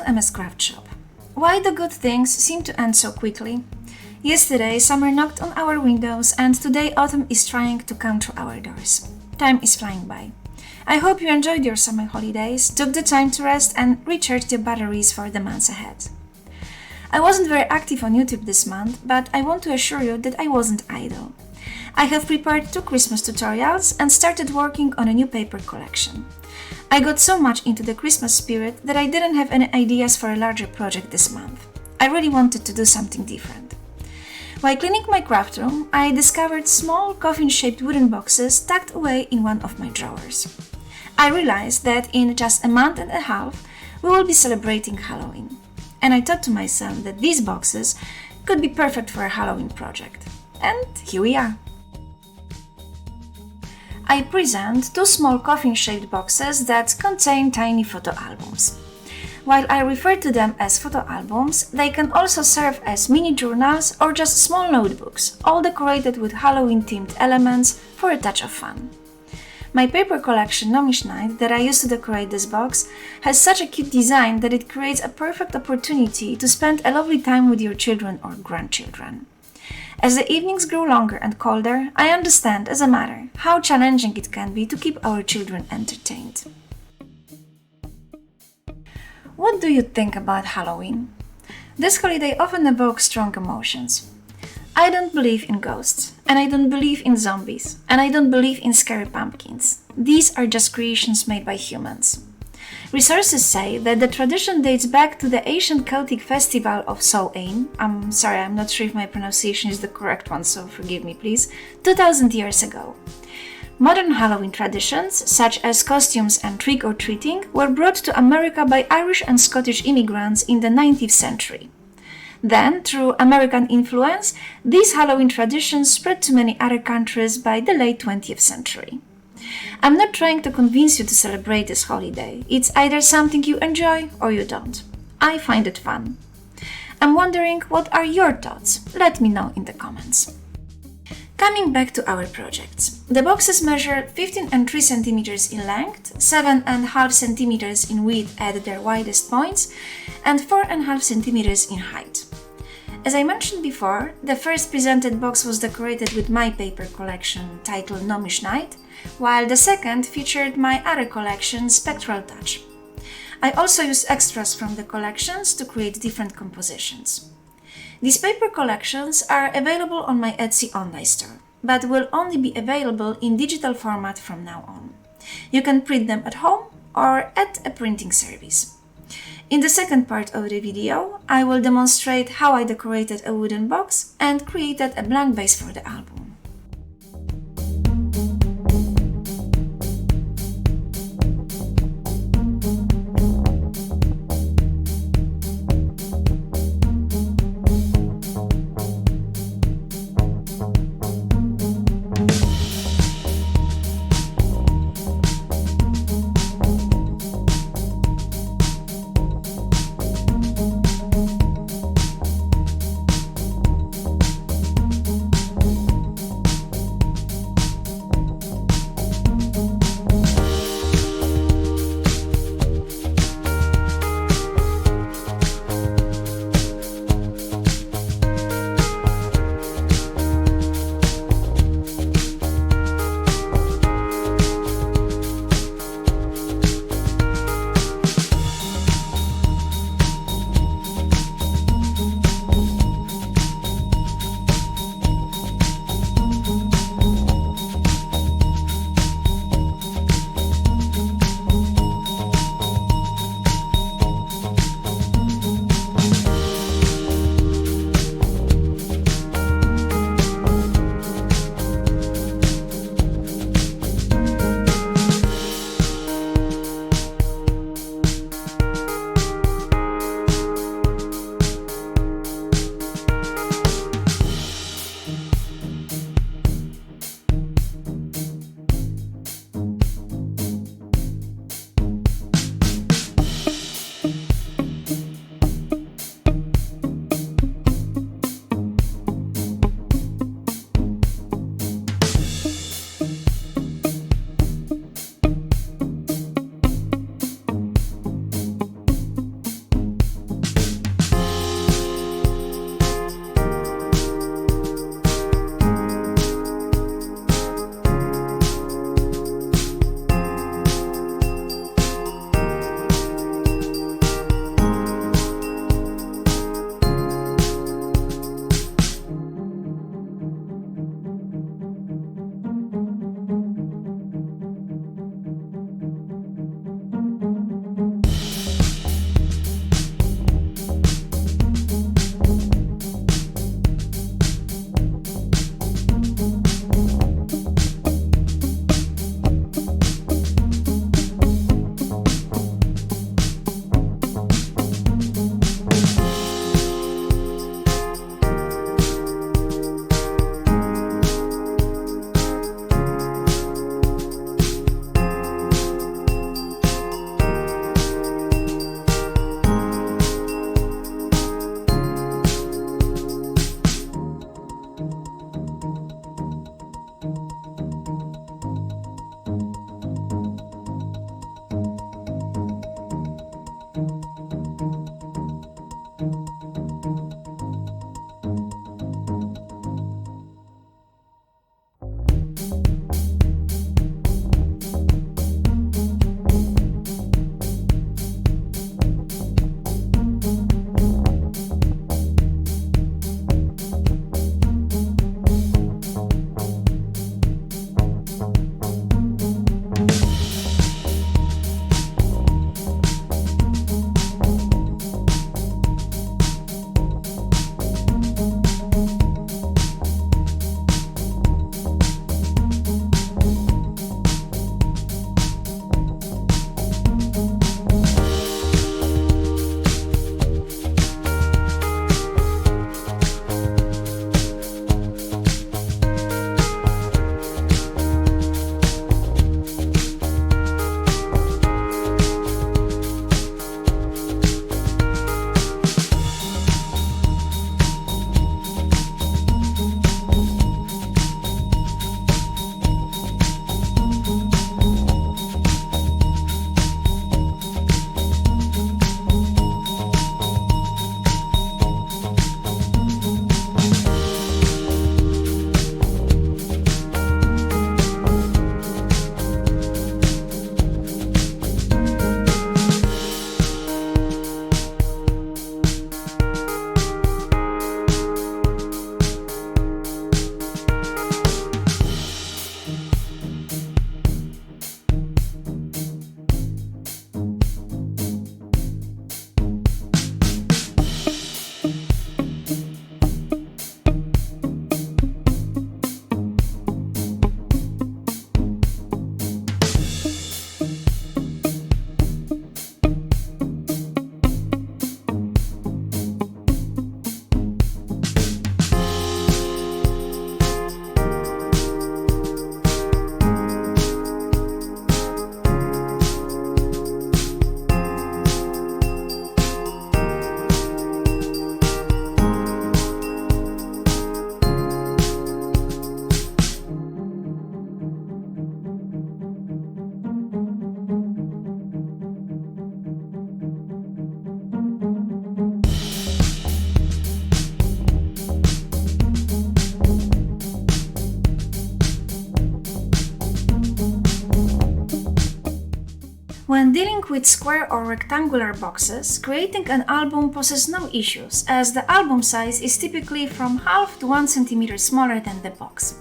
to Emma's Craftshop. Why do good things seem to end so quickly? Yesterday, summer knocked on our windows, and today autumn is trying to come through our doors. Time is flying by. I hope you enjoyed your summer holidays, took the time to rest, and recharged your batteries for the months ahead. I wasn't very active on YouTube this month, but I want to assure you that I wasn't idle. I have prepared 2 Christmas tutorials and started working on a new paper collection. I got so much into the Christmas spirit that I didn't have any ideas for a larger project this month. I really wanted to do something different. While cleaning my craft room, I discovered small coffin-shaped wooden boxes tucked away in one of my drawers. I realized that in just a month and a half, we will be celebrating Halloween. And I thought to myself that these boxes could be perfect for a Halloween project. And here we are. I present 2 small coffin-shaped boxes that contain tiny photo albums. While I refer to them as photo albums, they can also serve as mini journals or just small notebooks, all decorated with Halloween-themed elements for a touch of fun. My paper collection Nomish Night that I used to decorate this box has such a cute design that it creates a perfect opportunity to spend a lovely time with your children or grandchildren. As the evenings grow longer and colder, I understand as a mother how challenging it can be to keep our children entertained. What do you think about Halloween? This holiday often evokes strong emotions. I don't believe in ghosts, and I don't believe in zombies, and I don't believe in scary pumpkins. These are just creations made by humans. Resources say that the tradition dates back to the ancient Celtic festival of Samhain. I'm sorry, I'm not sure if my pronunciation is the correct one, so forgive me please, 2000 years ago. Modern Halloween traditions, such as costumes and trick-or-treating, were brought to America by Irish and Scottish immigrants in the 19th century. Then, through American influence, these Halloween traditions spread to many other countries by the late 20th century. I'm not trying to convince you to celebrate this holiday. It's either something you enjoy or you don't. I find it fun. I'm wondering, what are your thoughts? Let me know in the comments. Coming back to our projects. The boxes measure 15 and 3 cm in length, 7.5 cm in width at their widest points, and 4.5 cm in height. As I mentioned before, the first presented box was decorated with my paper collection titled Nomish Night, while the second featured my other collection, Spectral Touch. I also used extras from the collections to create different compositions. These paper collections are available on my Etsy online store, but will only be available in digital format from now on. You can print them at home or at a printing service. In the second part of the video, I will demonstrate how I decorated a wooden box and created a blank base for the album. dealing with square or rectangular boxes, creating an album poses no issues, as the album size is typically from half to 1 centimeter smaller than the box.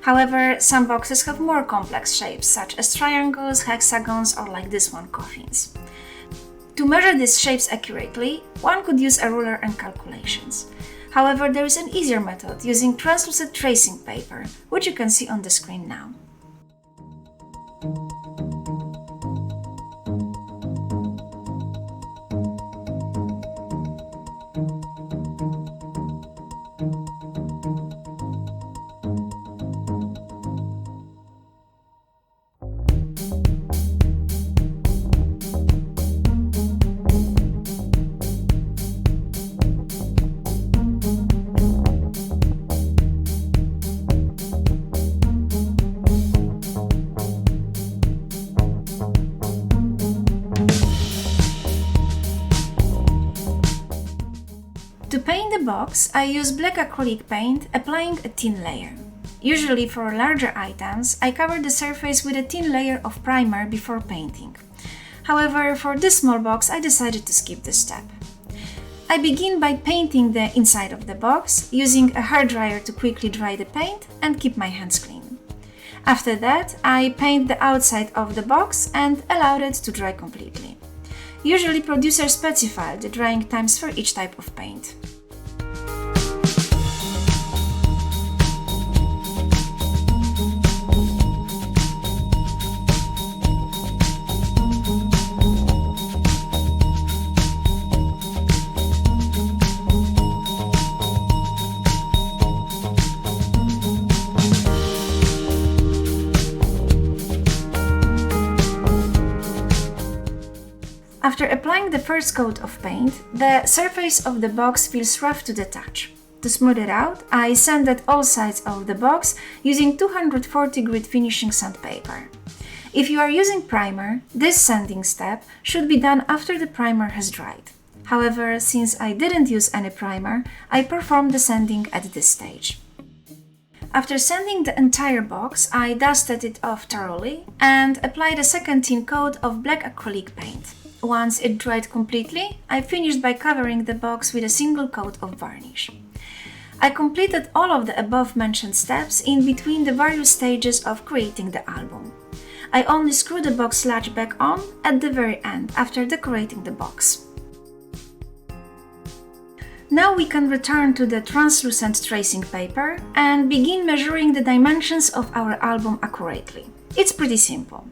However, some boxes have more complex shapes, such as triangles, hexagons, or like this one, coffins. To measure these shapes accurately, one could use a ruler and calculations. However, there is an easier method using translucent tracing paper, which you can see on the screen now. To paint the box, I use black acrylic paint, applying a thin layer. Usually for larger items, I cover the surface with a thin layer of primer before painting. However, for this small box, I decided to skip this step. I begin by painting the inside of the box, using a hairdryer to quickly dry the paint and keep my hands clean. After that, I paint the outside of the box and allow it to dry completely. Usually producers specify the drying times for each type of paint. After applying the first coat of paint, the surface of the box feels rough to the touch. To smooth it out, I sanded all sides of the box using 240 grit finishing sandpaper. If you are using primer, this sanding step should be done after the primer has dried. However, since I didn't use any primer, I performed the sanding at this stage. After sanding the entire box, I dusted it off thoroughly and applied a second thin coat of black acrylic paint. Once it dried completely, I finished by covering the box with a single coat of varnish. I completed all of the above-mentioned steps in between the various stages of creating the album. I only screwed the box latch back on at the very end after decorating the box. Now we can return to the translucent tracing paper and begin measuring the dimensions of our album accurately. It's pretty simple.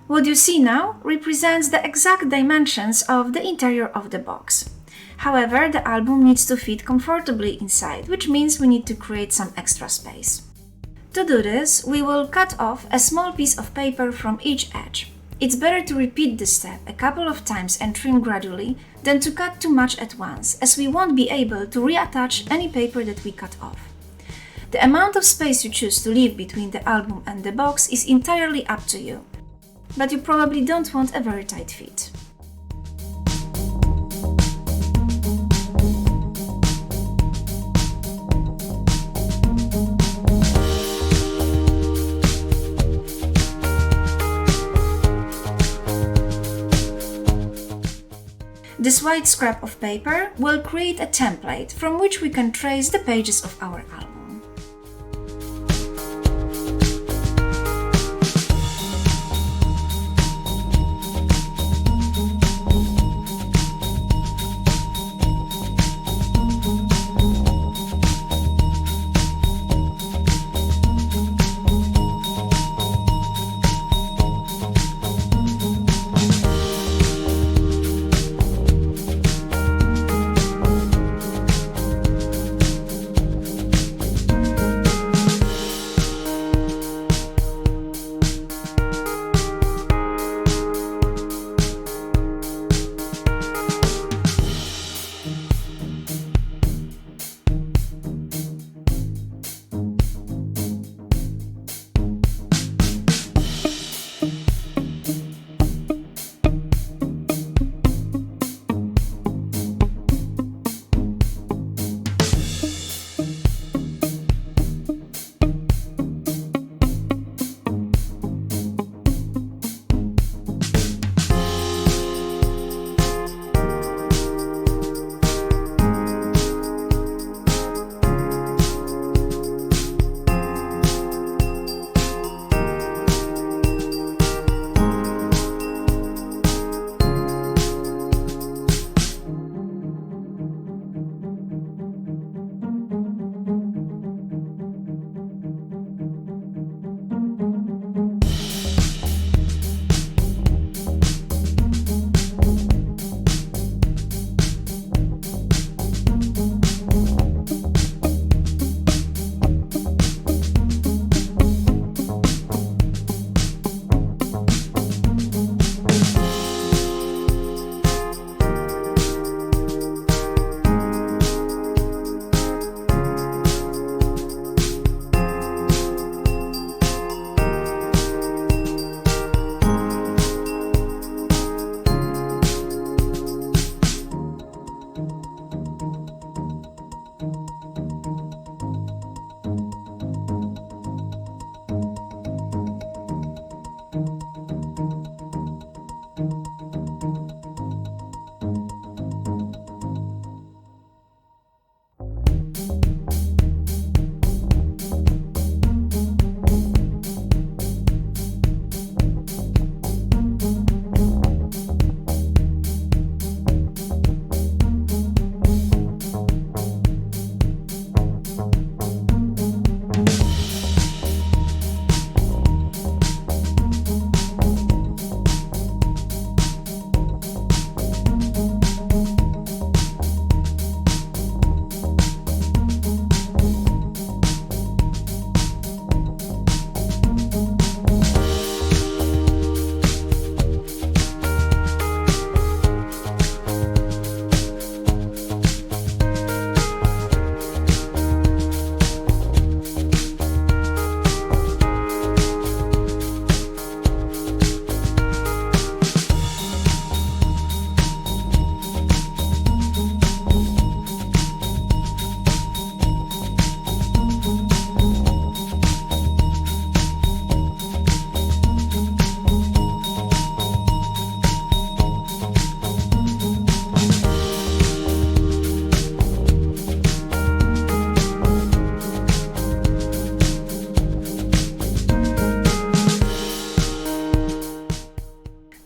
What you see now represents the exact dimensions of the interior of the box. However, the album needs to fit comfortably inside, which means we need to create some extra space. To do this, we will cut off a small piece of paper from each edge. It's better to repeat this step a couple of times and trim gradually than to cut too much at once, as we won't be able to reattach any paper that we cut off. The amount of space you choose to leave between the album and the box is entirely up to you, but you probably don't want a very tight fit. This white scrap of paper will create a template from which we can trace the pages of our album.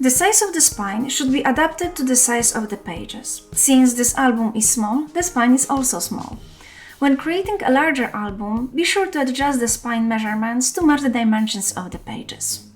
The size of the spine should be adapted to the size of the pages. Since this album is small, the spine is also small. When creating a larger album, be sure to adjust the spine measurements to match the dimensions of the pages.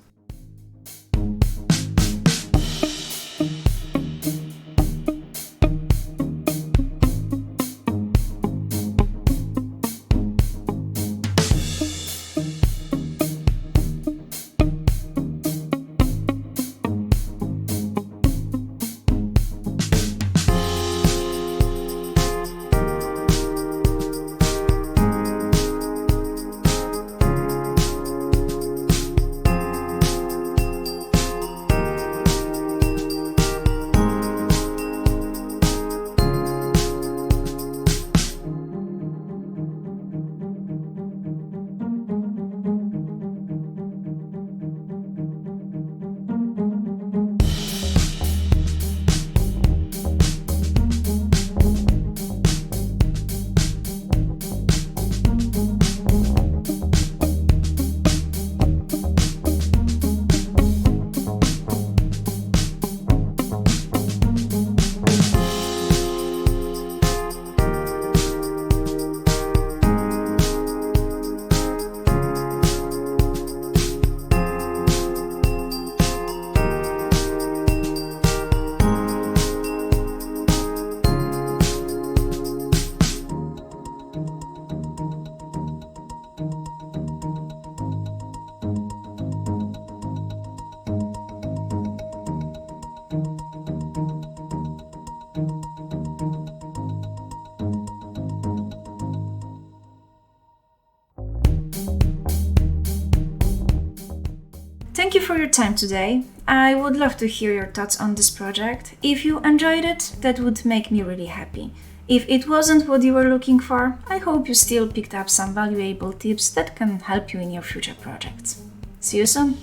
Thank you for your time today. I would love to hear your thoughts on this project. If you enjoyed it, that would make me really happy. If it wasn't what you were looking for, I hope you still picked up some valuable tips that can help you in your future projects. See you soon!